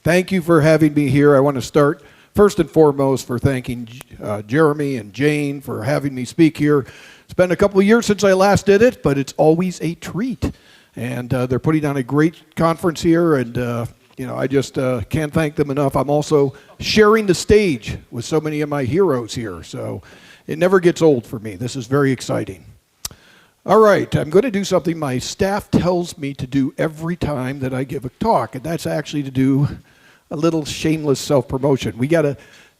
Thank you for having me here. I want to start first and foremost for thanking Jeremy and Jane for having me speak here. It's been a couple of years since I last did it, but it's always a treat. And they're putting on a great conference here, and I just can't thank them enough. I'm also sharing the stage with so many of my heroes here, so it never gets old for me. This is very exciting. All right, I'm going to do something my staff tells me to do every time that I give a talk, and that's actually to do a little shameless self-promotion.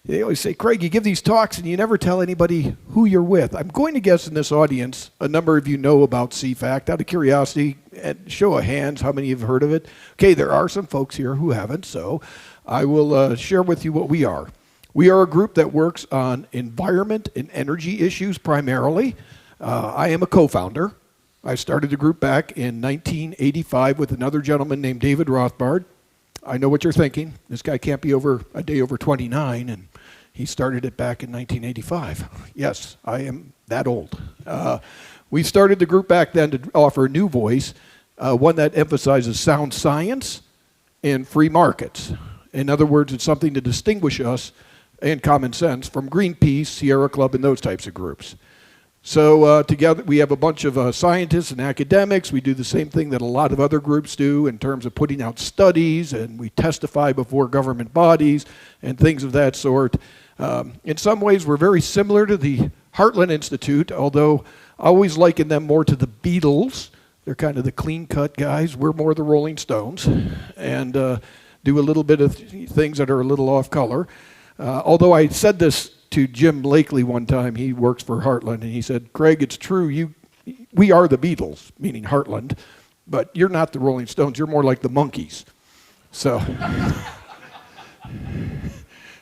They always say, Craig, you give these talks and you never tell anybody who you're with. I'm going to guess in this audience, a number of you know about CFACT. Out of curiosity, and show of hands, how many have heard of it? Okay, there are some folks here who haven't, so I will share with you what we are. We are a group that works on environment and energy issues primarily. I am a co-founder. I started the group back in 1985 with another gentleman named David Rothbard. I know what you're thinking. This guy can't be a day over 29, and he started it back in 1985. Yes, I am that old. We started the group back then to offer a new voice, one that emphasizes sound science and free markets. In other words, it's something to distinguish us and common sense from Greenpeace, Sierra Club, and those types of groups. So together we have a bunch of scientists and academics. We do the same thing that a lot of other groups do in terms of putting out studies, and we testify before government bodies and things of that sort. In some ways, we're very similar to the Heartland Institute, although I always liken them more to the Beatles. They're kind of the clean-cut guys. We're more the Rolling Stones, and do a little bit of things that are a little off-color. Although I said this to Jim Blakely one time. He works for Heartland, and he said, Craig, it's true, we are the Beatles, meaning Heartland, but you're not the Rolling Stones, you're more like the Monkees. So,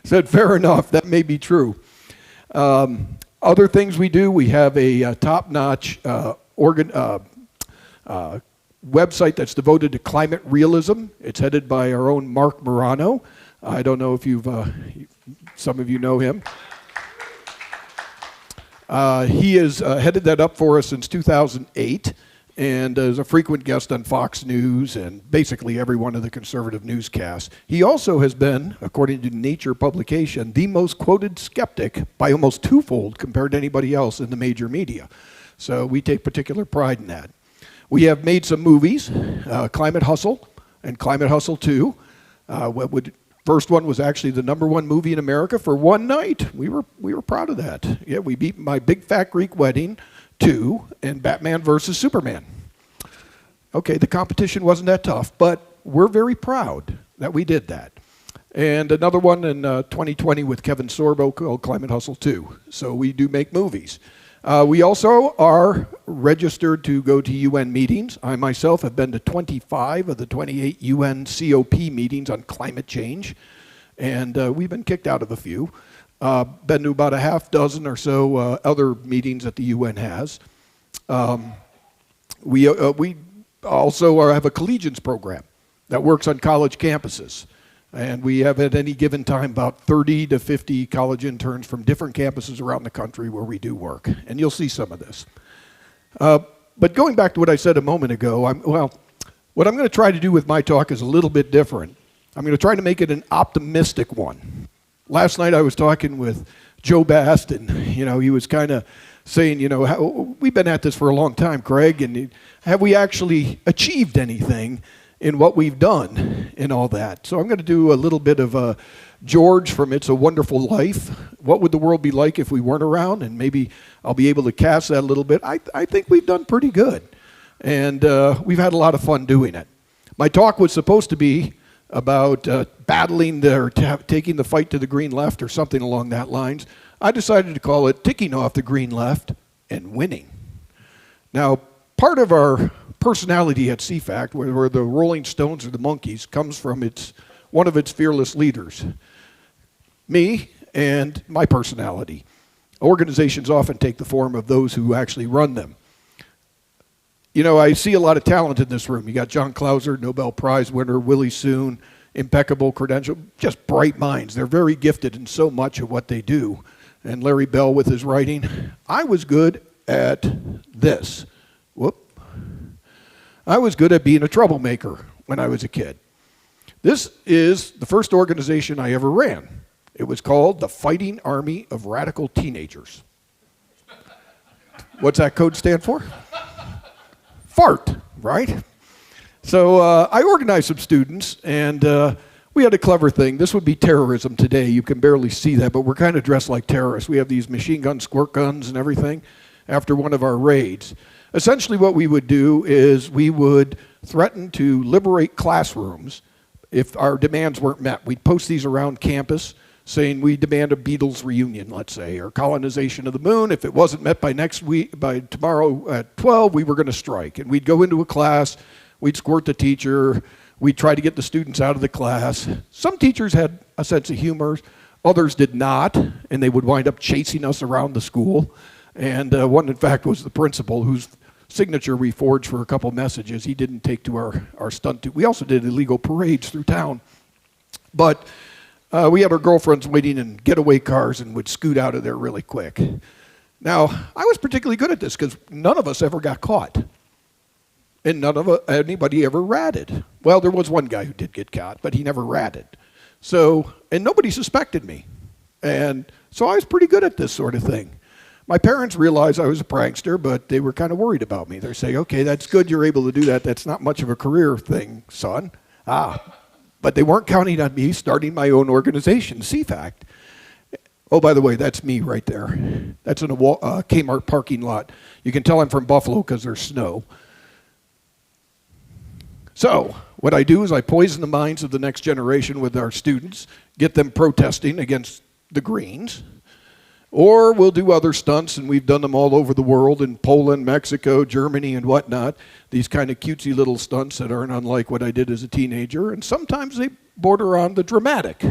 said, fair enough, that may be true. Other things we do, we have a top-notch website that's devoted to climate realism. It's headed by our own Mark Morano. I don't know if some of you know him. He has headed that up for us since 2008 and is a frequent guest on Fox News and basically every one of the conservative newscasts. He also has been, according to Nature publication, the most quoted skeptic by almost twofold compared to anybody else in the major media. So we take particular pride in that. We have made some movies, Climate Hustle and Climate Hustle 2. First one was actually the #1 movie in America for one night. We were proud of that. Yeah, we beat My Big Fat Greek Wedding 2 and Batman vs. Superman. Okay, the competition wasn't that tough, but we're very proud that we did that. And another one in 2020 with Kevin Sorbo called Climate Hustle 2. So we do make movies. We also are registered to go to UN meetings. I myself have been to 25 of the 28 UN COP meetings on climate change, and we've been kicked out of a few. Been to about a half dozen or so other meetings that the UN has. We also have a collegians program that works on college campuses. And we have at any given time about 30 to 50 college interns from different campuses around the country where we do work. And you'll see some of this. But going back to what I said a moment ago, what I'm going to try to do with my talk is a little bit different. I'm going to try to make it an optimistic one. Last night I was talking with Joe Bast, and he was kind of saying, we've been at this for a long time, Craig, and have we actually achieved anything in what we've done and all that? So I'm going to do a little bit of George from It's a Wonderful Life. What would the world be like if we weren't around? And maybe I'll be able to cast that a little bit. I think we've done pretty good. And we've had a lot of fun doing it. My talk was supposed to be about taking the fight to the green left or something along that lines. I decided to call it Ticking Off the Green Left and Winning. Now, part of our personality at CFACT, where the Rolling Stones or the Monkees, comes from one of its fearless leaders. Me and my personality. Organizations often take the form of those who actually run them. I see a lot of talent in this room. You got John Clauser, Nobel Prize winner, Willie Soon, impeccable credential, just bright minds. They're very gifted in so much of what they do. And Larry Bell with his writing. I was good at this. I was good at being a troublemaker when I was a kid. This is the first organization I ever ran. It was called the Fighting Army of Radical Teenagers. What's that code stand for? Fart, right? So I organized some students, and we had a clever thing. This would be terrorism today. You can barely see that, but we're kind of dressed like terrorists. We have these machine guns, squirt guns, and everything after one of our raids. Essentially what we would do is we would threaten to liberate classrooms if our demands weren't met. We'd post these around campus saying we demand a Beatles reunion, let's say, or colonization of the moon. If it wasn't met by tomorrow at 12, we were going to strike. And we'd go into a class, we'd squirt the teacher, we'd try to get the students out of the class. Some teachers had a sense of humor, others did not, and they would wind up chasing us around the school. And one, in fact, was the principal, whose signature we forged for a couple messages. He didn't take to our stunt. We also did illegal parades through town. But we had our girlfriends waiting in getaway cars and would scoot out of there really quick. Now, I was particularly good at this because none of us ever got caught. And anybody ever ratted. Well, there was one guy who did get caught, but he never ratted. So, and nobody suspected me. And so I was pretty good at this sort of thing. My parents realized I was a prankster, but they were kind of worried about me. They're saying, okay, that's good you're able to do that. That's not much of a career thing, son. But they weren't counting on me starting my own organization, CFACT. Oh, by the way, that's me right there. That's in a Kmart parking lot. You can tell I'm from Buffalo because there's snow. So what I do is I poison the minds of the next generation with our students, get them protesting against the Greens. Or we'll do other stunts, and we've done them all over the world, in Poland, Mexico, Germany, and whatnot. These kind of cutesy little stunts that aren't unlike what I did as a teenager, and sometimes they border on the dramatic.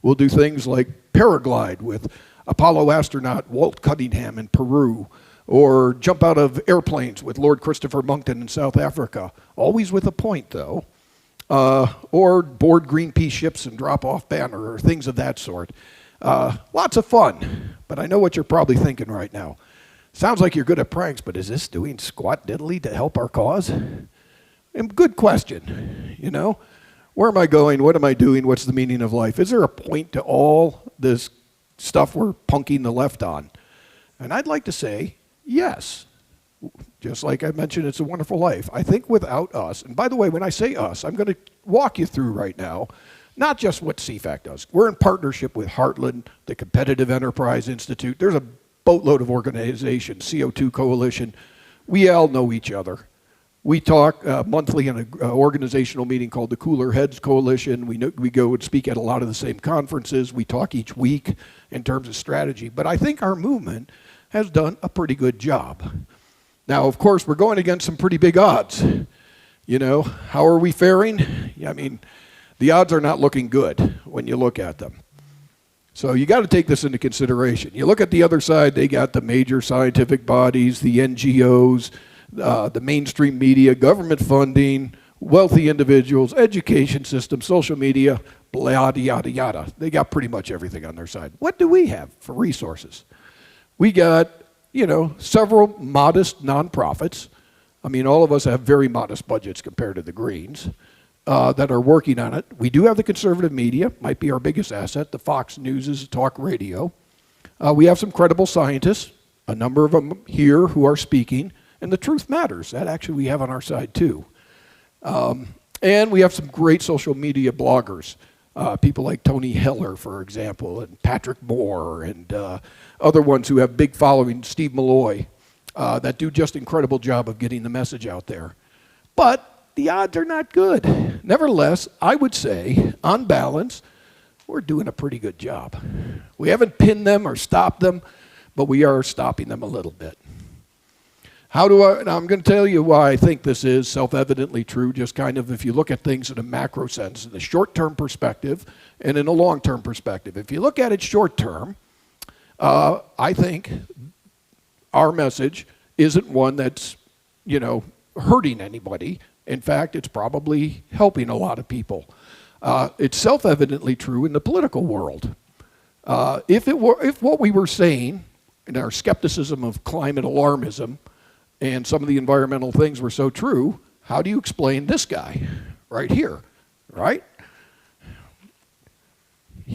We'll do things like paraglide with Apollo astronaut Walt Cunningham in Peru, or jump out of airplanes with Lord Christopher Monckton in South Africa, always with a point, though. Or board Greenpeace ships and drop off banner, or things of that sort. Lots of fun, but I know what you're probably thinking right now. Sounds like you're good at pranks, but is this doing squat diddly to help our cause? And good question, you know. Where am I going? What am I doing? What's the meaning of life? Is there a point to all this stuff we're punking the left on? And I'd like to say yes. Just like I mentioned, It's a Wonderful Life. I think without us, and by the way, when I say us, I'm going to walk you through right now not just what CFACT does. We're in partnership with Heartland, the Competitive Enterprise Institute. There's a boatload of organizations, CO2 Coalition. We all know each other. We talk monthly in an organizational meeting called the Cooler Heads Coalition. We go and speak at a lot of the same conferences. We talk each week in terms of strategy. But I think our movement has done a pretty good job. Now, of course, we're going against some pretty big odds. You know, how are we faring? I mean, the odds are not looking good when you look at them. So you got to take this into consideration. You look at the other side, they got the major scientific bodies, the NGOs, the mainstream media, government funding, wealthy individuals, education system, social media, blah, yada, yada. They got pretty much everything on their side. What do we have for resources? We got, you know, several modest nonprofits. I mean, all of us have very modest budgets compared to the Greens. That are working on it. We do have the conservative media, might be our biggest asset. The Fox News is talk radio. We have some credible scientists, a number of them here who are speaking, and the truth matters. That actually we have on our side too. And we have some great social media bloggers, people like Tony Heller, for example, and Patrick Moore, and other ones who have big followings, Steve Malloy, that do just incredible job of getting the message out there. But the odds are not good. Nevertheless, I would say, on balance, we're doing a pretty good job. We haven't pinned them or stopped them, but we are stopping them a little bit. Now I'm going to tell you why I think this is self-evidently true, just kind of if you look at things in a macro sense, in a short-term perspective and in a long-term perspective. If you look at it short-term, I think our message isn't one that's, you know, hurting anybody. In fact, it's probably helping a lot of people. It's self-evidently true in the political world. If what we were saying in our skepticism of climate alarmism and some of the environmental things were so true, how do you explain this guy right here, right?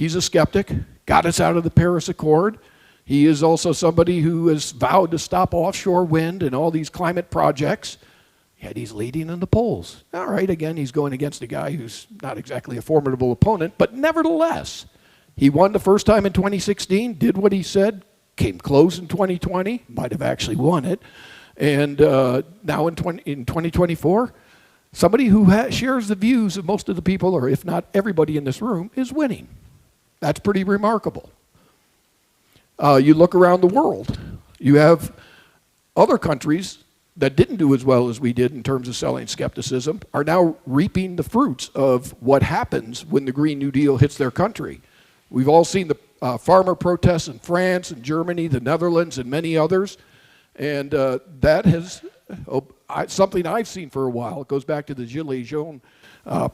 He's a skeptic, got us out of the Paris Accord. He is also somebody who has vowed to stop offshore wind and all these climate projects. Yet he's leading in the polls. All right, again, he's going against a guy who's not exactly a formidable opponent, but nevertheless, he won the first time in 2016, did what he said, came close in 2020, might have actually won it, and now in 2024, somebody who shares the views of most of the people, or if not everybody in this room, is winning. That's pretty remarkable. You look around the world, you have other countries that didn't do as well as we did in terms of selling skepticism are now reaping the fruits of what happens when the Green New Deal hits their country. We've all seen the farmer protests in France and Germany, the Netherlands, and many others. And that has something I've seen for a while. It goes back to the Gilets jaunes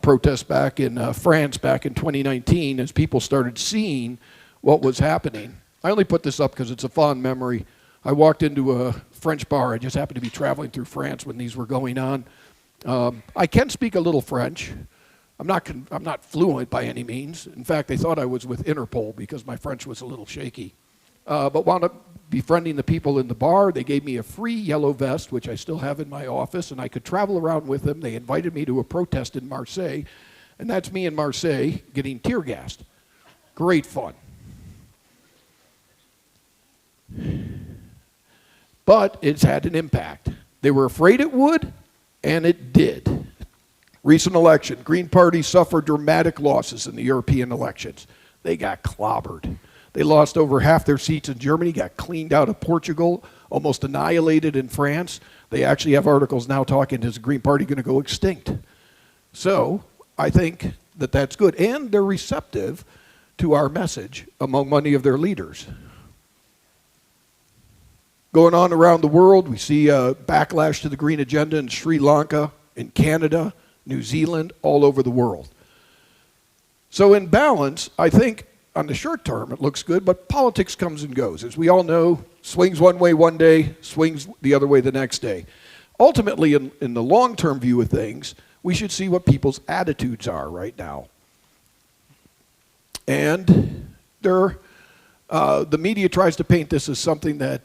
protests back in France back in 2019 as people started seeing what was happening. I only put this up because it's a fond memory. I walked into a French bar. I just happened to be traveling through France when these were going on. I can speak a little French. I'm not fluent by any means. In fact, they thought I was with Interpol because my French was a little shaky. But wound up befriending the people in the bar. They gave me a free yellow vest, which I still have in my office, and I could travel around with them. They invited me to a protest in Marseille, and that's me in Marseille getting tear gassed. Great fun. But it's had an impact. They were afraid it would, and it did. Recent election, Green Party suffered dramatic losses in the European elections. They got clobbered. They lost over half their seats in Germany, got cleaned out of Portugal, almost annihilated in France. They actually have articles now talking, is the Green Party going to go extinct? So I think that that's good. And they're receptive to our message among many of their leaders. Going on around the world, we see a backlash to the green agenda in Sri Lanka, in Canada, New Zealand, all over the world. So in balance, I think on the short term it looks good, but politics comes and goes. As we all know, swings one way one day, swings the other way the next day. Ultimately, in the long-term view of things, we should see what people's attitudes are right now. And the media tries to paint this as something that,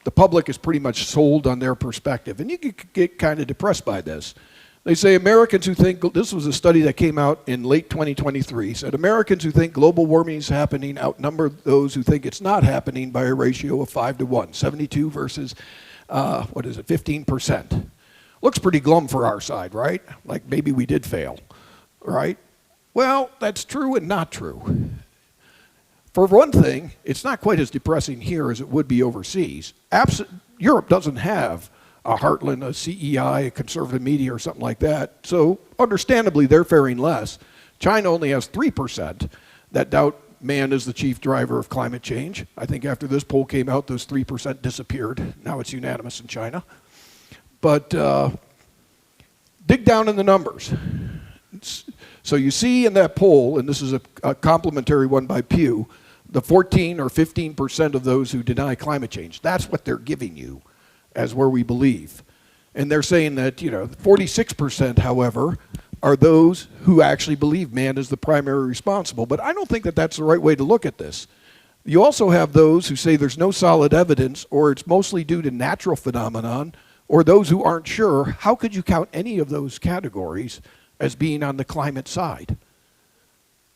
the public is pretty much sold on their perspective. And you could get kind of depressed by this. They say Americans who think, this was a study that came out in late 2023, said Americans who think global warming is happening outnumber those who think it's not happening by a ratio of 5 to 1, 72 versus, 15%. Looks pretty glum for our side, right? Like maybe we did fail, right? Well, that's true and not true. For one thing, it's not quite as depressing here as it would be overseas. Europe doesn't have a Heartland, a CEI, a conservative media, or something like that. So understandably, they're faring less. China only has 3% that doubt man is the chief driver of climate change. I think after this poll came out, those 3% disappeared. Now it's unanimous in China. But dig down in the numbers. So you see in that poll, and this is a complimentary one by Pew, the 14 or 15% of those who deny climate change. That's what they're giving you as where we believe. And they're saying that, 46%, however, are those who actually believe man is the primary responsible. But I don't think that that's the right way to look at this. You also have those who say there's no solid evidence, or it's mostly due to natural phenomenon, or those who aren't sure. How could you count any of those categories as being on the climate side?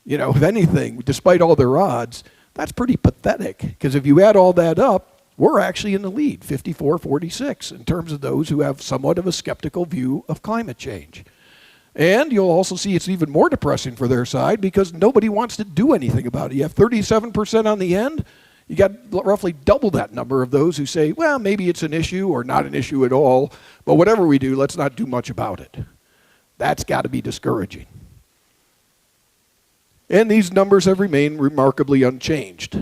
If anything, despite all their odds, that's pretty pathetic, because if you add all that up, we're actually in the lead, 54-46, in terms of those who have somewhat of a skeptical view of climate change. And you'll also see it's even more depressing for their side because nobody wants to do anything about it. You have 37% on the end. You got roughly double that number of those who say, well, maybe it's an issue or not an issue at all, but whatever we do, let's not do much about it. That's got to be discouraging. And these numbers have remained remarkably unchanged.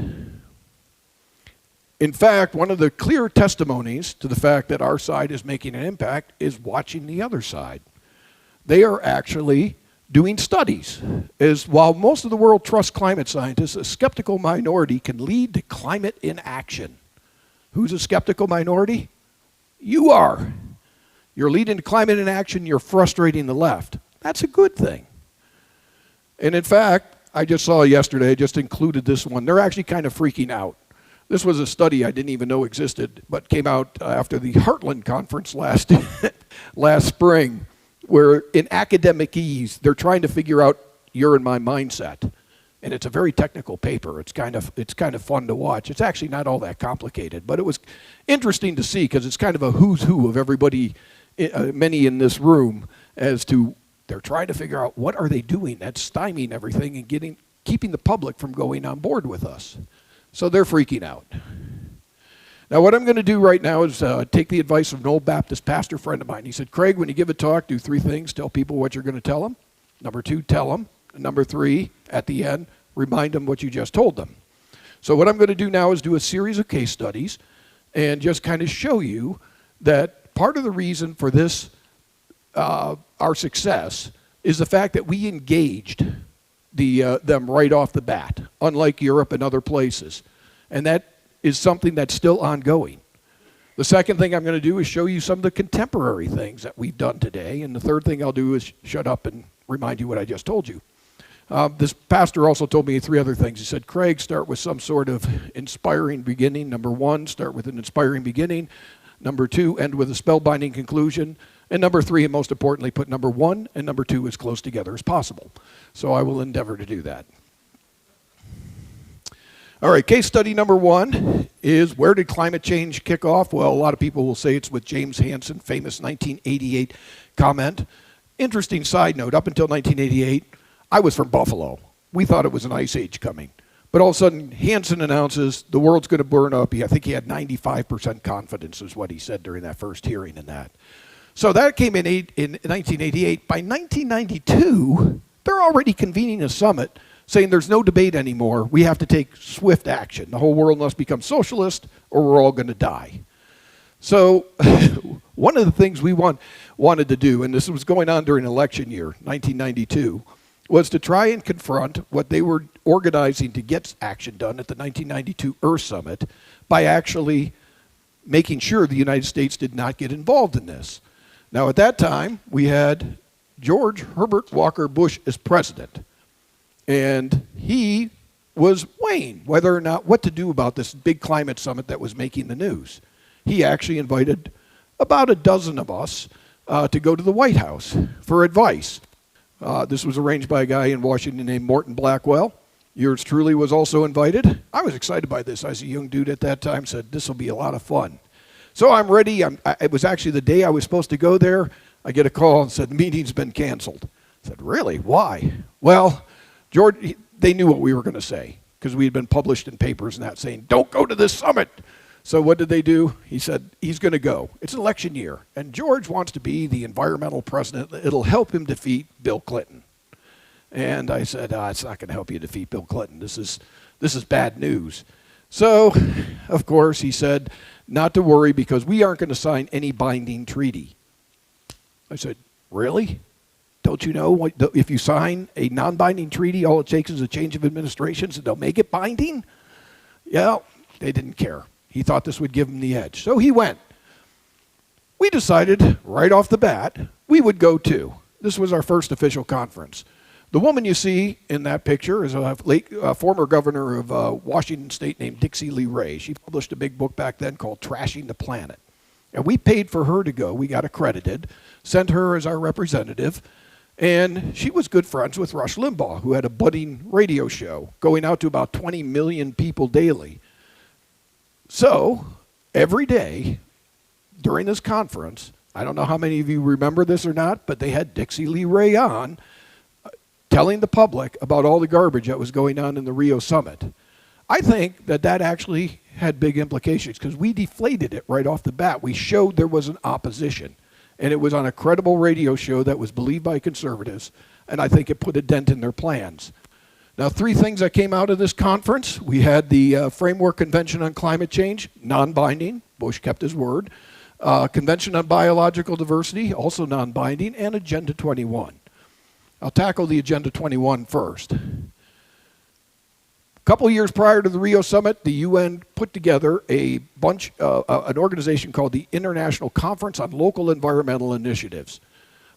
In fact, one of the clear testimonies to the fact that our side is making an impact is watching the other side. They are actually doing studies. As while most of the world trusts climate scientists, a skeptical minority can lead to climate inaction. Who's a skeptical minority? You are. You're leading to climate inaction, you're frustrating the left. That's a good thing. And in fact, I just saw yesterday, I just included this one. They're actually kind of freaking out. This was a study I didn't even know existed, but came out after the Heartland Conference last spring, where in academic ease, they're trying to figure out your and my mindset. And it's a very technical paper. It's kind of fun to watch. It's actually not all that complicated, but it was interesting to see because it's kind of a who's who of everybody, many in this room, as to they're trying to figure out what are they doing that's stymieing everything and keeping the public from going on board with us. So they're freaking out. Now what I'm going to do right now is take the advice of an old Baptist pastor friend of mine. He said, Craig, when you give a talk, do 3 things. Tell people what you're going to tell them. Number 2, tell them. And number 3, at the end, remind them what you just told them. So what I'm going to do now is do a series of case studies and just kind of show you that part of the reason for this, our success, is the fact that we engaged them right off the bat, unlike Europe and other places. And that is something that's still ongoing. The second thing I'm going to do is show you some of the contemporary things that we've done today. And the third thing I'll do is shut up and remind you what I just told you. This pastor also told me 3 other things. He said, Craig, start with some sort of inspiring beginning. Number 1, start with an inspiring beginning. Number 2, end with a spellbinding conclusion. And number 3, and most importantly, put number 1 and number 2 as close together as possible. So I will endeavor to do that. All right, case study number 1 is, where did climate change kick off? Well, a lot of people will say it's with James Hansen, famous 1988 comment. Interesting side note, up until 1988, I was from Buffalo. We thought it was an ice age coming. But all of a sudden, Hansen announces the world's going to burn up. I think he had 95% confidence is what he said during that first hearing in that. So that came in 1988. By 1992, they're already convening a summit saying there's no debate anymore. We have to take swift action. The whole world must become socialist or we're all going to die. So one of the things we wanted to do, and this was going on during election year, 1992, was to try and confront what they were organizing to get action done at the 1992 Earth Summit by actually making sure the United States did not get involved in this. Now at that time, we had George Herbert Walker Bush as president. And he was weighing whether or not what to do about this big climate summit that was making the news. He actually invited about a dozen of us to go to the White House for advice. This was arranged by a guy in Washington named Morton Blackwell. Yours truly was also invited. I was excited by this. I was a young dude at that time, said this will be a lot of fun. So I'm ready. It was actually the day I was supposed to go there. I get a call and said, meeting's been canceled. I said, really? Why? Well, George, they knew what we were going to say because we had been published in papers and that saying, don't go to this summit. So what did they do? He said, he's going to go. It's election year, and George wants to be the environmental president. It'll help him defeat Bill Clinton. And I said, it's not going to help you defeat Bill Clinton. This is bad news. So, of course, he said, not to worry because we aren't going to sign any binding treaty. I said, really? Don't you know if you sign a non-binding treaty, all it takes is a change of administrations and they'll make it binding? Yeah, they didn't care. He thought this would give him the edge. So he went. We decided right off the bat we would go too. This was our first official conference. The woman you see in that picture is a former governor of Washington State named Dixie Lee Ray. She published a big book back then called Trashing the Planet. And we paid for her to go. We got accredited, sent her as our representative. And she was good friends with Rush Limbaugh, who had a budding radio show going out to about 20 million people daily. So every day during this conference, I don't know how many of you remember this or not, but they had Dixie Lee Ray on telling the public about all the garbage that was going on in the Rio Summit. I think that actually had big implications because we deflated it right off the bat. We showed there was an opposition. And it was on a credible radio show that was believed by conservatives, and I think it put a dent in their plans. Now, 3 things that came out of this conference. We had the Framework Convention on Climate Change, non-binding. Bush kept his word. Convention on Biological Diversity, also non-binding, and Agenda 21. I'll tackle the Agenda 21 first. A couple of years prior to the Rio Summit, the UN put together an organization called the International Conference on Local Environmental Initiatives.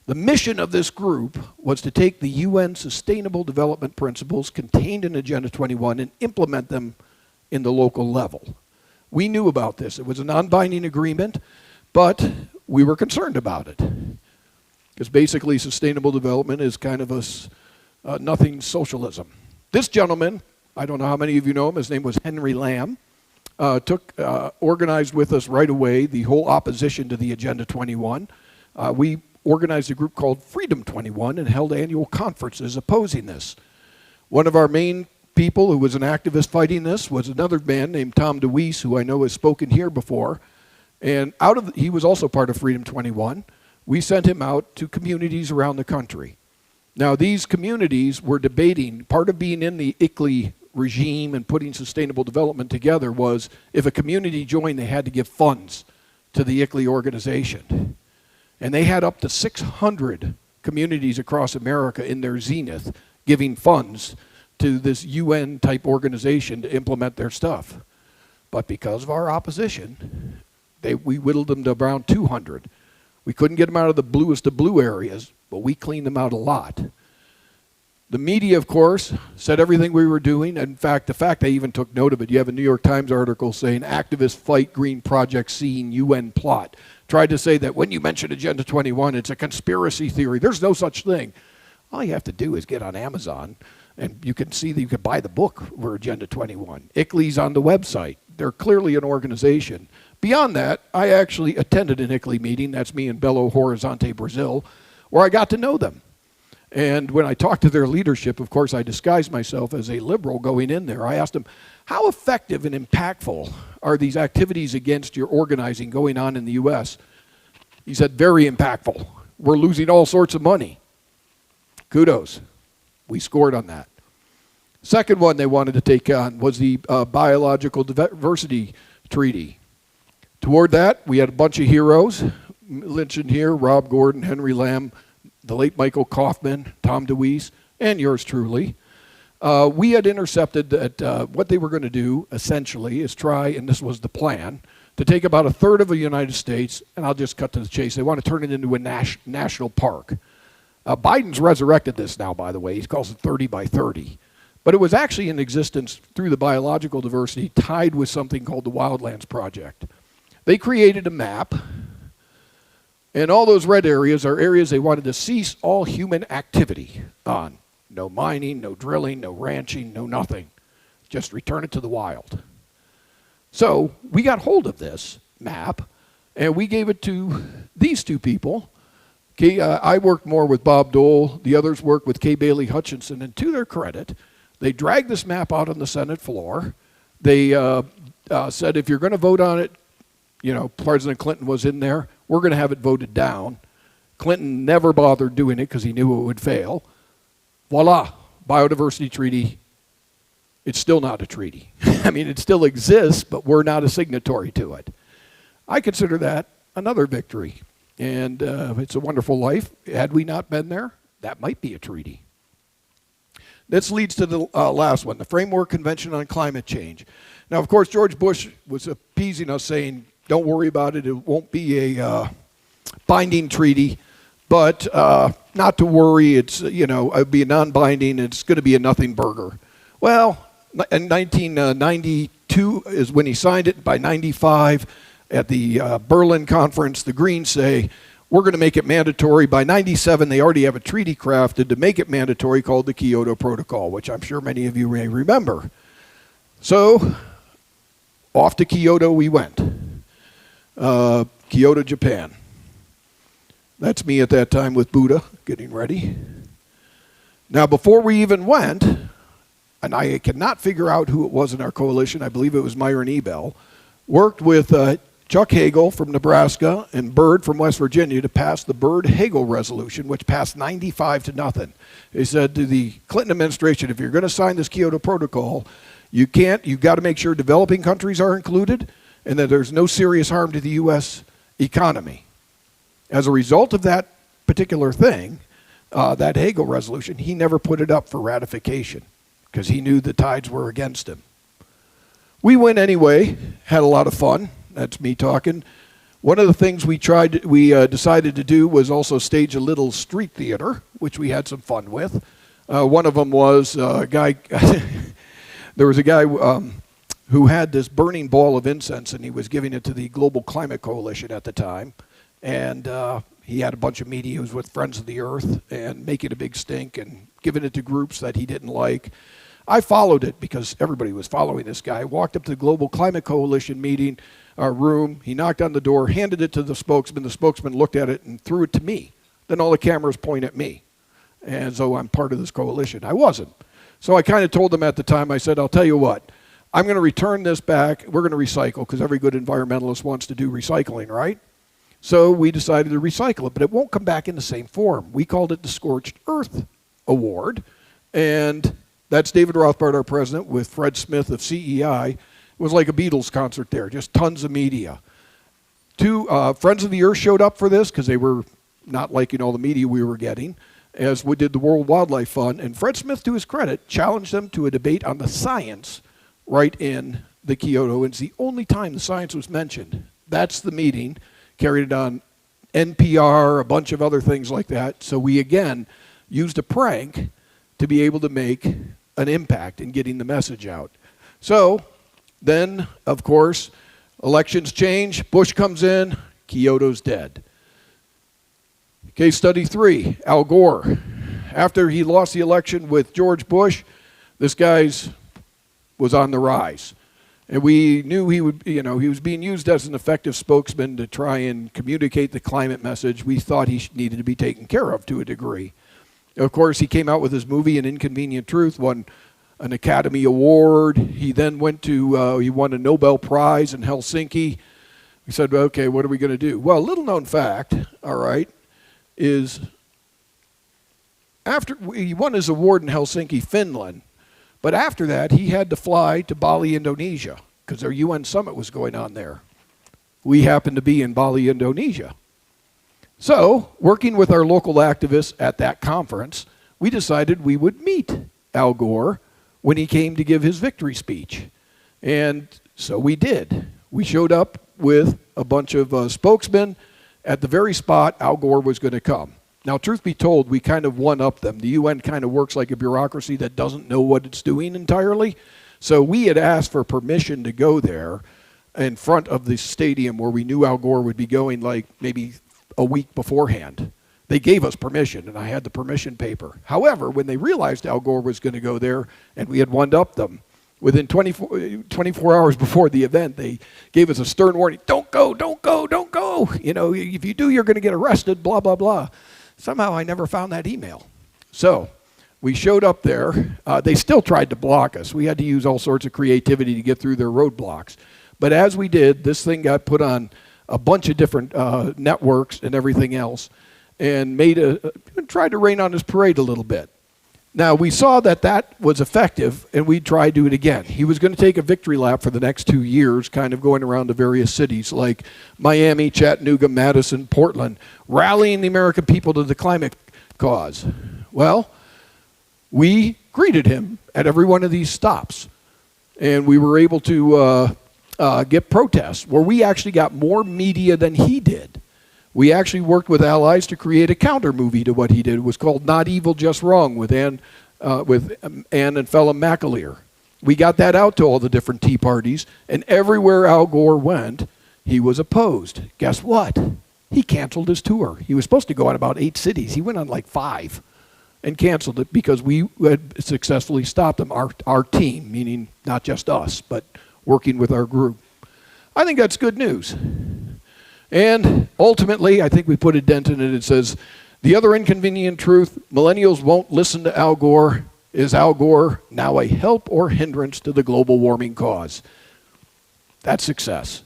The mission of this group was to take the UN Sustainable Development Principles contained in Agenda 21 and implement them in the local level. We knew about this. It was a non-binding agreement, but we were concerned about it. Because basically sustainable development is kind of a nothing socialism. This gentleman, I don't know how many of you know him, his name was Henry Lamb, organized with us right away the whole opposition to the Agenda 21. We organized a group called Freedom 21 and held annual conferences opposing this. One of our main people who was an activist fighting this was another man named Tom DeWeese, who I know has spoken here before. And he was also part of Freedom 21. We sent him out to communities around the country. Now, these communities were debating, part of being in the ICLEI regime and putting sustainable development together was if a community joined, they had to give funds to the ICLEI organization. And they had up to 600 communities across America in their zenith giving funds to this UN-type organization to implement their stuff. But because of our opposition, we whittled them to around 200. We couldn't get them out of the bluest of blue areas, but we cleaned them out a lot. The media, of course, said everything we were doing. In fact, the fact they even took note of it, you have a New York Times article saying, activists fight Green Project seeing UN plot. Tried to say that when you mention Agenda 21, it's a conspiracy theory. There's no such thing. All you have to do is get on Amazon, and you can see that you can buy the book for Agenda 21. ICLEI's on the website. They're clearly an organization. Beyond that, I actually attended an ICLEI meeting, that's me in Belo Horizonte, Brazil, where I got to know them. And when I talked to their leadership, of course, I disguised myself as a liberal going in there. I asked them, how effective and impactful are these activities against your organizing going on in the U.S.? He said, very impactful. We're losing all sorts of money. Kudos. We scored on that. Second one they wanted to take on was the Biological Diversity Treaty. Toward that, we had a bunch of heroes mentioned here, Rob Gordon, Henry Lamb, the late Michael Kaufman, Tom DeWeese, and yours truly. We had intercepted that what they were going to do, essentially, is try, and this was the plan, to take about a third of the United States, and I'll just cut to the chase. They want to turn it into a national park. Biden's resurrected this now, by the way. He calls it 30 by 30. But it was actually in existence through the biological diversity tied with something called the Wildlands Project. They created a map, and all those red areas are areas they wanted to cease all human activity on. No mining, no drilling, no ranching, no nothing. Just return it to the wild. So we got hold of this map, and we gave it to these two people. I worked more with Bob Dole. The others worked with Kay Bailey Hutchinson. And to their credit, they dragged this map out on the Senate floor. They said, if you're going to vote on it, you know, President Clinton was in there, we're going to have it voted down. Clinton never bothered doing it because he knew it would fail. Voila, biodiversity treaty. It's still not a treaty. I mean, it still exists, but we're not a signatory to it. I consider that another victory. And it's a wonderful life. Had we not been there, that might be a treaty. This leads to the last one, the Framework Convention on Climate Change. Now, of course, George Bush was appeasing us, saying, don't worry about it. It won't be a binding treaty. But not to worry. It's, you know, it'd be a non-binding. It's going to be a nothing burger. Well, in 1992 is when he signed it. By 95, at the Berlin conference, the Greens say, we're going to make it mandatory. By 97, they already have a treaty crafted to make it mandatory called the Kyoto Protocol, which I'm sure many of you may remember. So, off to Kyoto we went. Kyoto, Japan. That's me at that time with Buddha, getting ready. Now, before we even went, and I cannot figure out who it was in our coalition, I believe it was Myron Ebell, worked with Chuck Hagel from Nebraska and Byrd from West Virginia to pass the Byrd-Hagel resolution, which passed 95 to nothing. They said to the Clinton administration, if you're going to sign this Kyoto Protocol, you've got to make sure developing countries are included and that there's no serious harm to the U.S. economy. As a result of that particular thing, that Hagel resolution, he never put it up for ratification because he knew the tides were against him. We went anyway, had a lot of fun. That's me talking. One of the things we decided to do was also stage a little street theater, which we had some fun with. One of them was a guy. There was a guy who had this burning ball of incense, and he was giving it to the Global Climate Coalition at the time. And he had a bunch of media. He was with Friends of the Earth and making a big stink and giving it to groups that he didn't like. I followed it because everybody was following this guy. Walked up to the Global Climate Coalition meeting room. He knocked on the door, handed it to the spokesman. The spokesman looked at it and threw it to me. Then all the cameras point at me. And so I'm part of this coalition. I wasn't. So I kind of told them at the time, I said, I'll tell you what, I'm going to return this back. We're going to recycle because every good environmentalist wants to do recycling, right? So we decided to recycle it, but it won't come back in the same form. We called it the Scorched Earth Award. And that's David Rothbard, our president, with Fred Smith of CEI. It was like a Beatles concert there, just tons of media. Two Friends of the Earth showed up for this because they were not liking all the media we were getting, as we did the World Wildlife Fund. And Fred Smith, to his credit, challenged them to a debate on the science right in the Kyoto. And it's the only time the science was mentioned. That's the meeting. Carried it on NPR, a bunch of other things like that. So we, again, used a prank to be able to make an impact in getting the message out. So then, of course, elections change. Bush comes in. Kyoto's dead. Case study 3, Al Gore. After he lost the election with George Bush, this guy was on the rise. And we knew he was being used as an effective spokesman to try and communicate the climate message. We thought he needed to be taken care of to a degree. Of course, he came out with his movie, An Inconvenient Truth, won an Academy Award. He then he won a Nobel Prize in Helsinki. We said, okay, what are we going to do? Well, little known fact, all right, is after he won his award in Helsinki, Finland, but after that, he had to fly to Bali, Indonesia, because their UN summit was going on there. We happened to be in Bali, Indonesia. So, working with our local activists at that conference, we decided we would meet Al Gore when he came to give his victory speech. And so we did. We showed up with a bunch of spokesmen at the very spot Al Gore was going to come. Now, truth be told, we kind of one-upped them. The UN kind of works like a bureaucracy that doesn't know what it's doing entirely. So we had asked for permission to go there in front of the stadium where we knew Al Gore would be going, like maybe a week beforehand. They gave us permission, and I had the permission paper. However, when they realized Al Gore was going to go there, and we had one-upped them, within 24 hours before the event, they gave us a stern warning, don't go, don't go, don't go. You know, if you do, you're going to get arrested, blah, blah, blah. Somehow I never found that email. So we showed up there. They still tried to block us. We had to use all sorts of creativity to get through their roadblocks. But as we did, this thing got put on a bunch of different networks and everything else, and tried to rain on his parade a little bit. Now, we saw that that was effective, and we tried to do it again. He was going to take a victory lap for the next 2 years, kind of going around to various cities like Miami, Chattanooga, Madison, Portland, rallying the American people to the climate cause. Well, we greeted him at every one of these stops, and we were able to get protests where we actually got more media than he did. We actually worked with allies to create a counter movie to what he did. It was called Not Evil, Just Wrong with Ann and Phelim McAleer. We got that out to all the different Tea Parties, and everywhere Al Gore went, he was opposed. Guess what? He canceled his tour. He was supposed to go on about 8 cities. He went on like 5 and canceled it because we had successfully stopped him, our team, meaning not just us, but working with our group. I think that's good news. And ultimately, I think we put a dent in it. It says, the other inconvenient truth, millennials won't listen to Al Gore. Is Al Gore now a help or hindrance to the global warming cause? That's success.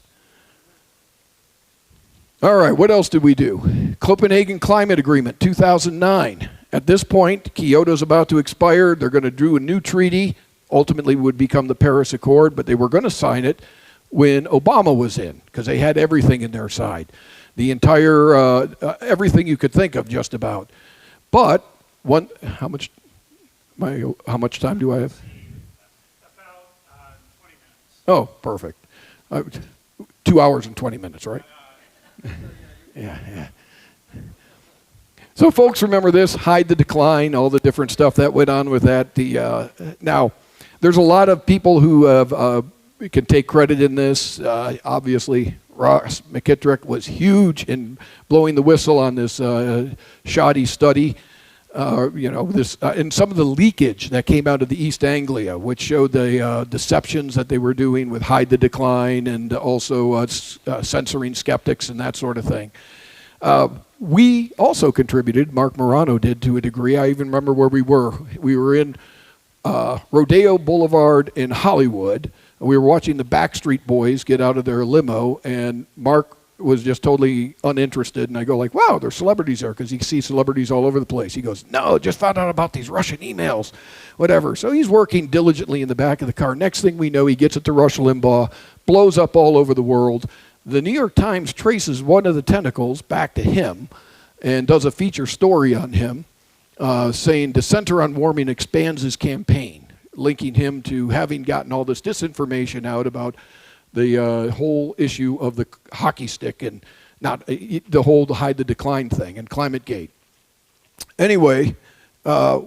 All right, what else did we do? Copenhagen Climate Agreement, 2009. At this point, Kyoto's about to expire. They're going to do a new treaty. Ultimately would become the Paris Accord, but they were going to sign it when Obama was in, because they had everything in their side. The entire, everything you could think of just about. But, how much time do I have? About 20 minutes. Oh, perfect. 2 hours and 20 minutes, right? Yeah. So folks remember this, hide the decline, all the different stuff that went on with that. Now, there's a lot of people who have, can take credit in this. Obviously, Ross McKittrick was huge in blowing the whistle on this shoddy study. And some of the leakage that came out of the East Anglia, which showed the deceptions that they were doing with hide the decline and also censoring skeptics and that sort of thing. We also contributed, Mark Morano did to a degree. I even remember where we were. We were in Rodeo Boulevard in Hollywood. We were watching the Backstreet Boys get out of their limo, and Mark was just totally uninterested. And I go like, wow, there's celebrities there, because you see celebrities all over the place. He goes, no, just found out about these Russian emails, whatever. So he's working diligently in the back of the car. Next thing we know, he gets it to Rush Limbaugh, blows up all over the world. The New York Times traces one of the tentacles back to him and does a feature story on him, saying the Center on Warming expands his campaign, linking him to having gotten all this disinformation out about the whole issue of the hockey stick and not the whole hide the decline thing and ClimateGate. Anyway,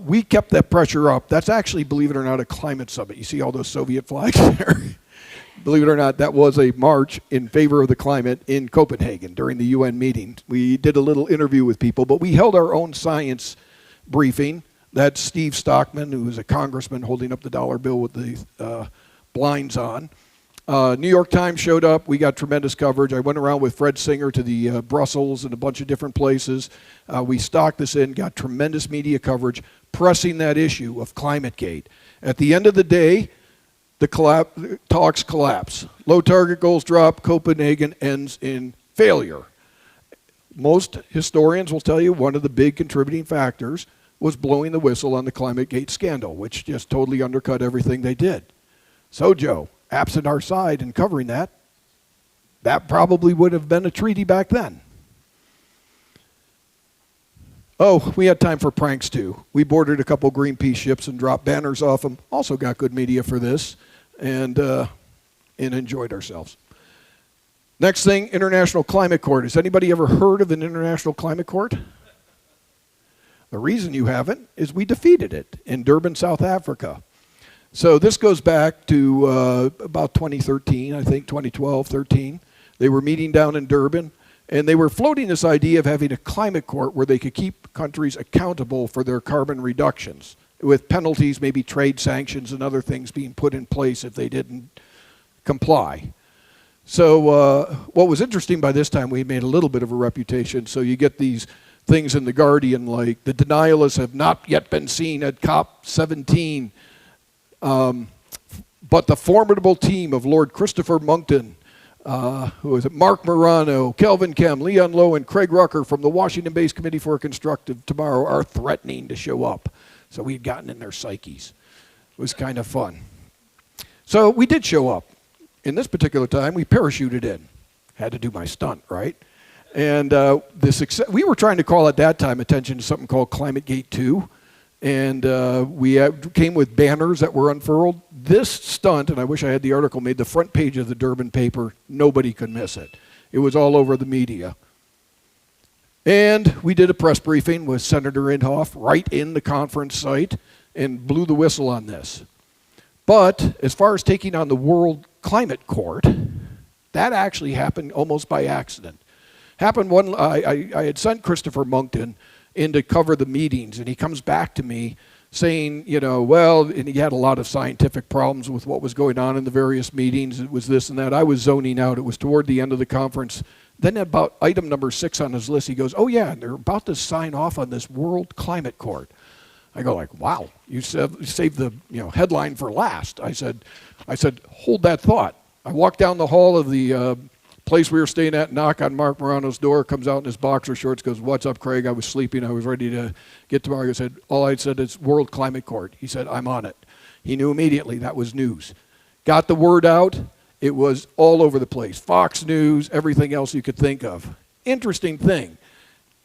we kept that pressure up. That's actually, believe it or not, a climate summit. You see all those Soviet flags there? Believe it or not, that was a march in favor of the climate in Copenhagen during the UN meeting. We did a little interview with people, but we held our own science briefing. That's Steve Stockman, who is a congressman holding up the dollar bill with the blinds on. New York Times showed up. We got tremendous coverage. I went around with Fred Singer to the Brussels and a bunch of different places. We stocked this in, got tremendous media coverage, pressing that issue of ClimateGate. At the end of the day, the talks collapse. Low target goals drop. Copenhagen ends in failure. Most historians will tell you one of the big contributing factors was blowing the whistle on the ClimateGate scandal, which just totally undercut everything they did. So, Joe, absent our side in covering that, that probably would have been a treaty back then. Oh, we had time for pranks too. We boarded a couple Greenpeace ships and dropped banners off them. Also got good media for this, and enjoyed ourselves. Next thing, International Climate Court. Has anybody ever heard of an International Climate Court? The reason you haven't is we defeated it in Durban, South Africa. So this goes back to about 2013, I think, 2012, 13. They were meeting down in Durban, and they were floating this idea of having a climate court where they could keep countries accountable for their carbon reductions, with penalties, maybe trade sanctions and other things being put in place if they didn't comply. So what was interesting by this time, we made a little bit of a reputation. So you get these things in The Guardian like, the denialists have not yet been seen at COP17, but the formidable team of Lord Christopher Monckton, who is it? Mark Morano, Kelvin Kem, Leon Lowe, and Craig Rucker from the Washington-based Committee for a Constructive Tomorrow are threatening to show up. So we had gotten in their psyches. It was kind of fun. So we did show up. In this particular time, we parachuted in. Had to do my stunt, right? And we were trying to call at that time attention to something called ClimateGate 2. And we came with banners that were unfurled. This stunt, and I wish I had the article, made the front page of the Durban paper. Nobody could miss it. It was all over the media. And we did a press briefing with Senator Inhofe right in the conference site and blew the whistle on this. But as far as taking on the World Climate Court, that actually happened almost by accident. I had sent Christopher Monckton in to cover the meetings, and he comes back to me saying, and he had a lot of scientific problems with what was going on in the various meetings. It was this and that. I was zoning out. It was toward the end of the conference. Then about item number 6 on his list, he goes, oh yeah, they're about to sign off on this World Climate Court. I go like, wow, you saved the headline for last. I said, hold that thought. I walked down the hall of the place we were staying at, knock on Mark Morano's door, comes out in his boxer shorts, goes, what's up, Craig? I was sleeping. I was ready to get to Mark. I said, all I said is World Climate Court. He said, I'm on it. He knew immediately that was news. Got the word out. It was all over the place. Fox News, everything else you could think of. Interesting thing.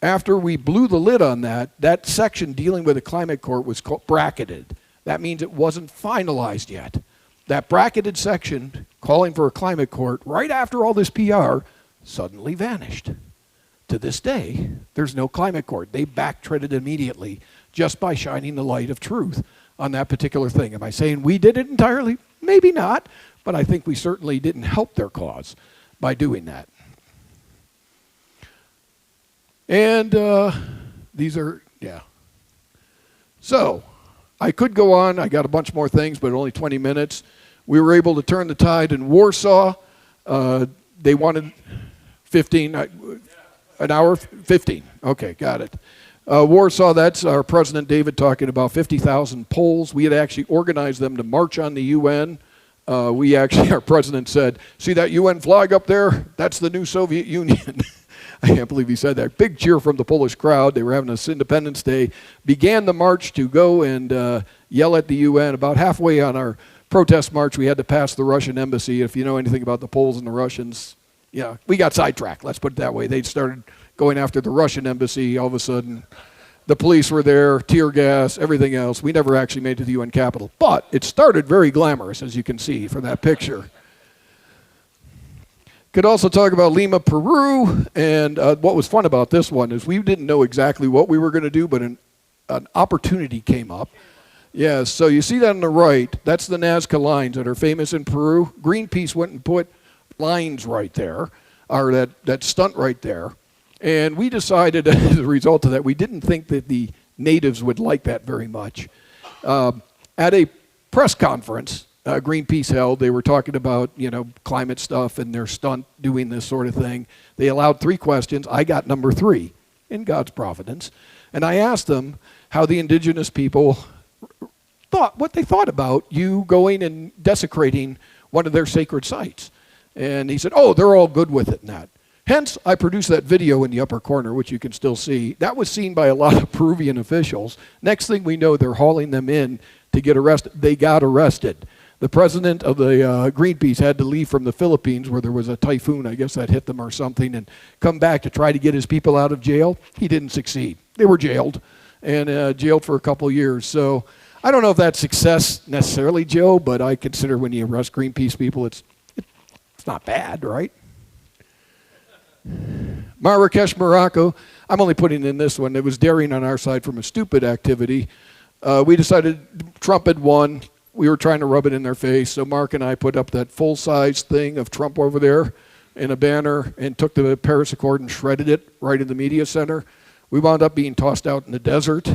After we blew the lid on that section dealing with the climate court was bracketed. That means it wasn't finalized yet. That bracketed section calling for a climate court, right after all this PR, suddenly vanished. To this day, there's no climate accord. They backtracked immediately just by shining the light of truth on that particular thing. Am I saying we did it entirely? Maybe not, but I think we certainly didn't help their cause by doing that. And these are, yeah. So, I could go on. I got a bunch more things, but only 20 minutes. We were able to turn the tide in Warsaw. They wanted 15, an hour, 15. Okay, got it. Warsaw, that's our President David talking about 50,000 Poles. We had actually organized them to march on the UN. Our president said, see that UN flag up there? That's the new Soviet Union. I can't believe he said that. Big cheer from the Polish crowd. They were having this Independence Day. Began the march to go and yell at the UN. About halfway on our protest march, we had to pass the Russian embassy. If you know anything about the Poles and the Russians, yeah, we got sidetracked. Let's put it that way. They started going after the Russian embassy. All of a sudden, the police were there, tear gas, everything else. We never actually made it to the UN Capitol. But it started very glamorous, as you can see from that picture. Could also talk about Lima, Peru, and what was fun about this one is we didn't know exactly what we were going to do, but an opportunity came up. Yeah, so you see that on the right, that's the Nazca lines that are famous in Peru. Greenpeace went and put lines right there, or that stunt right there, and we decided as a result of that, we didn't think that the natives would like that very much. At a press conference, Greenpeace held. They were talking about, climate stuff and their stunt doing this sort of thing. They allowed 3 questions. I got number 3 in God's providence. And I asked them how the indigenous people what they thought about you going and desecrating one of their sacred sites. And he said, oh, they're all good with it and that. Hence, I produced that video in the upper corner, which you can still see. That was seen by a lot of Peruvian officials. Next thing we know, they're hauling them in to get arrested. They got arrested. The president of the Greenpeace had to leave from the Philippines where there was a typhoon, I guess that hit them or something, and come back to try to get his people out of jail. He didn't succeed. They were jailed, and jailed for a couple of years. So I don't know if that's success necessarily, Joe, but I consider when you arrest Greenpeace people, it's not bad, right? Marrakesh, Morocco. I'm only putting in this one. It was daring on our side from a stupid activity. We decided Trump had won. We were trying to rub it in their face, so Mark and I put up that full-size thing of Trump over there in a banner and took the Paris Accord and shredded it right in the media center. We wound up being tossed out in the desert.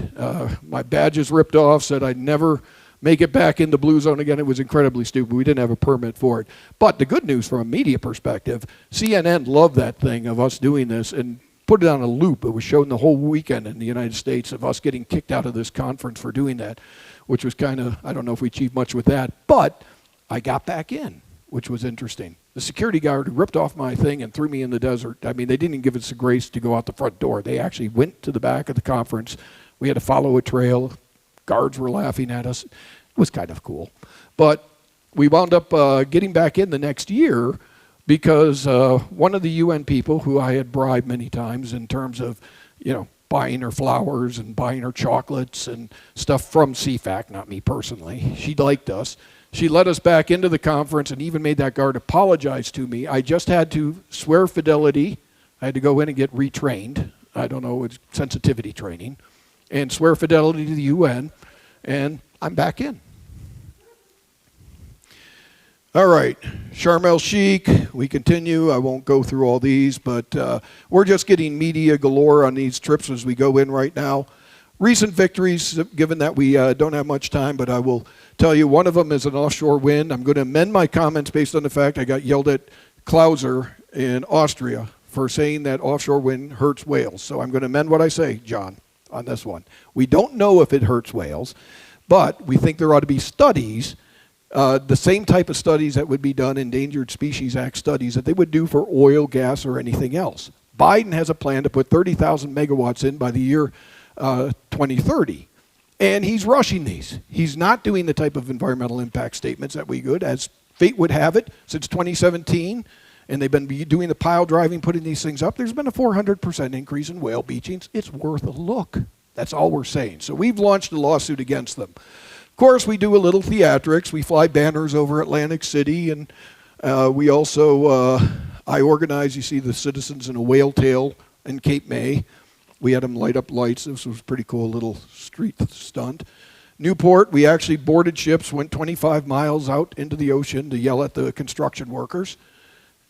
My badges ripped off, said I'd never make it back into Blue Zone again. It was incredibly stupid. We didn't have a permit for it. But the good news from a media perspective, CNN loved that thing of us doing this and put it on a loop. It was shown the whole weekend in the United States of us getting kicked out of this conference for doing that, which was kind of, I don't know if we achieved much with that, but I got back in, which was interesting. The security guard ripped off my thing and threw me in the desert. I mean, they didn't even give us the grace to go out the front door. They actually went to the back of the conference. We had to follow a trail. Guards were laughing at us. It was kind of cool. But we wound up getting back in the next year because one of the UN people who I had bribed many times in terms of, buying her flowers and buying her chocolates and stuff from CFAC, not me personally. She liked us. She let us back into the conference and even made that guard apologize to me. I just had to swear fidelity. I had to go in and get retrained. I don't know, it's sensitivity training. And swear fidelity to the UN. And I'm back in. All right, Sharm el-Sheikh, we continue. I won't go through all these, but we're just getting media galore on these trips as we go in right now. Recent victories, given that we don't have much time, but I will tell you one of them is an offshore wind. I'm going to amend my comments based on the fact I got yelled at Klauser in Austria for saying that offshore wind hurts whales. So I'm going to amend what I say, John, on this one. We don't know if it hurts whales, but we think there ought to be studies, the same type of studies that would be done, Endangered Species Act studies, that they would do for oil, gas, or anything else. Biden has a plan to put 30,000 megawatts in by the year 2030. And he's rushing these. He's not doing the type of environmental impact statements that we could, as fate would have it, since 2017. And they've been doing the pile driving, putting these things up. There's been a 400% increase in whale beachings. It's worth a look. That's all we're saying. So we've launched a lawsuit against them. Of course, we do a little theatrics. We fly banners over Atlantic City, and we also I organized, you see the citizens in a whale tail in Cape May. We had them light up lights. This was a pretty cool little street stunt. Newport, we actually boarded ships, went 25 miles out into the ocean to yell at the construction workers.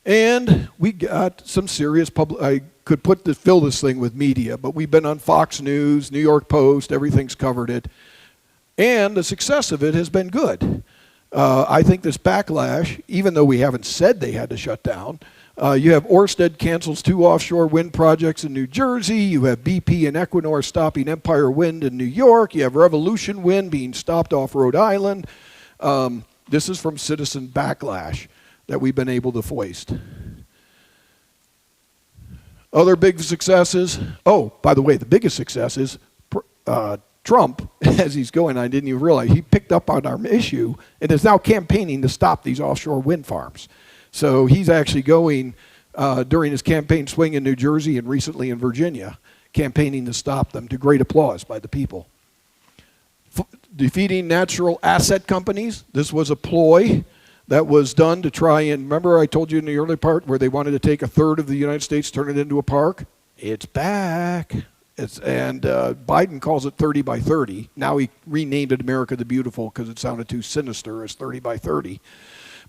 And we got some serious public, I could fill this thing with media, but we've been on Fox News, New York Post, everything's covered it. And the success of it has been good. I think this backlash, even though we haven't said they had to shut down, you have Ørsted cancels 2 offshore wind projects in New Jersey. You have BP and Equinor stopping Empire Wind in New York. You have Revolution Wind being stopped off Rhode Island. This is from citizen backlash that we've been able to foist. Other big successes. Oh, by the way, the biggest success is Trump, as he's going, I didn't even realize, he picked up on our issue and is now campaigning to stop these offshore wind farms. So he's actually going during his campaign swing in New Jersey and recently in Virginia, campaigning to stop them, to great applause by the people. Defeating natural asset companies. This was a ploy that was done to try and, remember I told you in the early part where they wanted to take 1/3 of the United States, turn it into a park? It's back. Biden calls it 30 by 30. Now he renamed it America the Beautiful because it sounded too sinister as 30 by 30.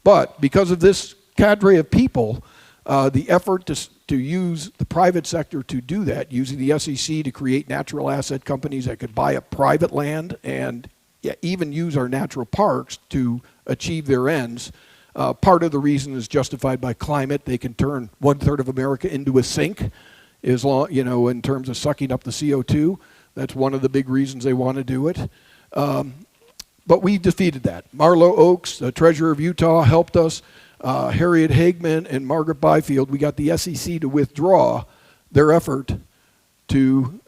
But because of this cadre of people, the effort to use the private sector to do that, using the SEC to create natural asset companies that could buy up private land and even use our natural parks to achieve their ends. Part of the reason is justified by climate. They can turn 1/3 of America into a sink, as long, in terms of sucking up the CO2. That's one of the big reasons they want to do it. But we defeated that. Marlo Oaks, the treasurer of Utah, helped us. Harriet Hagman and Margaret Byfield, we got the SEC to withdraw their effort to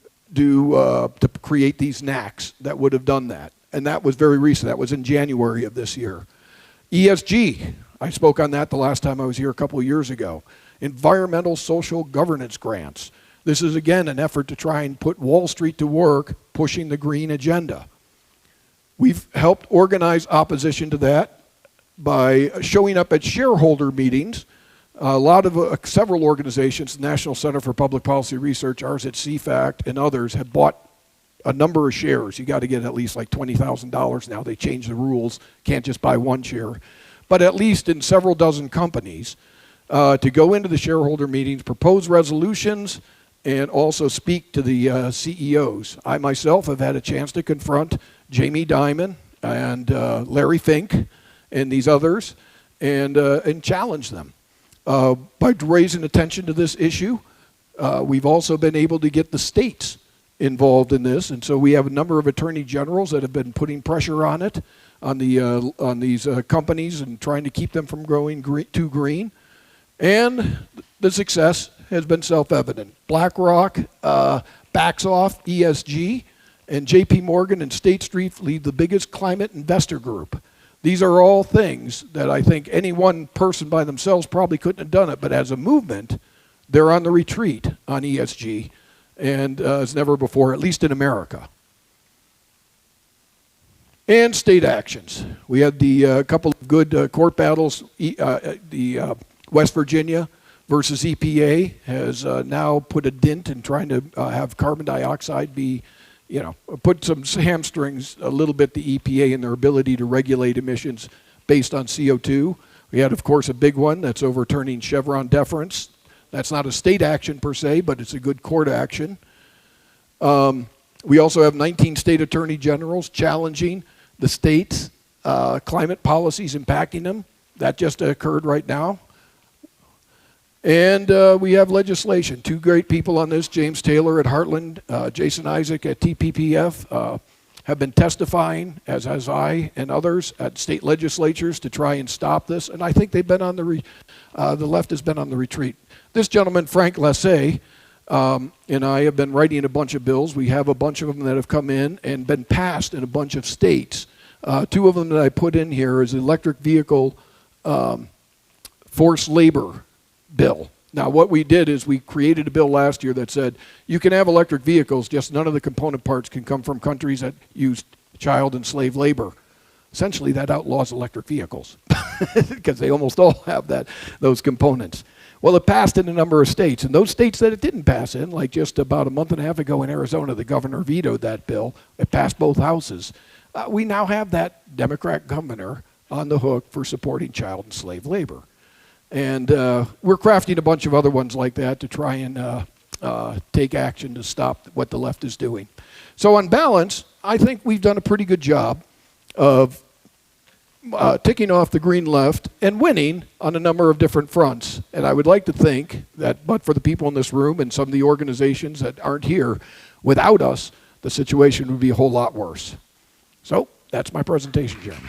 create these NACs that would have done that. And that was very recent. That was in January of this year. ESG, I spoke on that the last time I was here a couple of years ago. Environmental social governance grants. This is, again, an effort to try and put Wall Street to work pushing the green agenda. We've helped organize opposition to that by showing up at shareholder meetings. Several organizations, the National Center for Public Policy Research, ours at CFACT, and others have bought a number of shares. You got to get at least like $20,000 now. They changed the rules. Can't just buy one share. But at least in several dozen companies, to go into the shareholder meetings, propose resolutions, and also speak to the CEOs. I myself have had a chance to confront Jamie Dimon and Larry Fink and these others and challenge them. By raising attention to this issue, we've also been able to get the states involved in this, and so we have a number of attorney generals that have been putting pressure on it, on these companies and trying to keep them from growing too green. And the success has been self-evident. BlackRock backs off ESG, and JP Morgan and State Street lead the biggest climate investor group. These are all things that I think any one person by themselves probably couldn't have done it, but as a movement, they're on the retreat on ESG, and as never before, at least in America. And state actions. We had the couple of good court battles. West Virginia versus EPA has now put a dent in trying to have carbon dioxide be, put some hamstrings a little bit to EPA in their ability to regulate emissions based on CO2. We had, of course, a big one that's overturning Chevron deference. That's not a state action per se, but it's a good court action. We also have 19 state attorney generals challenging the states' climate policies impacting them. That just occurred right now. And we have legislation. 2 great people on this, James Taylor at Heartland, Jason Isaac at TPPF, have been testifying, as has I and others, at state legislatures to try and stop this. And I think they've been on the left has been on the retreat. This gentleman, Frank Lassay, and I have been writing a bunch of bills. We have a bunch of them that have come in and been passed in a bunch of states. 2 of them that I put in here is electric vehicle forced labor bill. Now, what we did is we created a bill last year that said you can have electric vehicles, just none of the component parts can come from countries that use child and slave labor. Essentially, that outlaws electric vehicles. because they almost all have those components. Well, it passed in a number of states, and those states that it didn't pass in, like just about a month and a half ago in Arizona, the governor vetoed that bill. It passed both houses. We now have that Democrat governor on the hook for supporting child and slave labor. And we're crafting a bunch of other ones like that to try and take action to stop what the left is doing. So on balance, I think we've done a pretty good job of ticking off the green left and winning on a number of different fronts. And I would like to think that, but for the people in this room and some of the organizations that aren't here, without us, the situation would be a whole lot worse. So that's my presentation, Jeremy.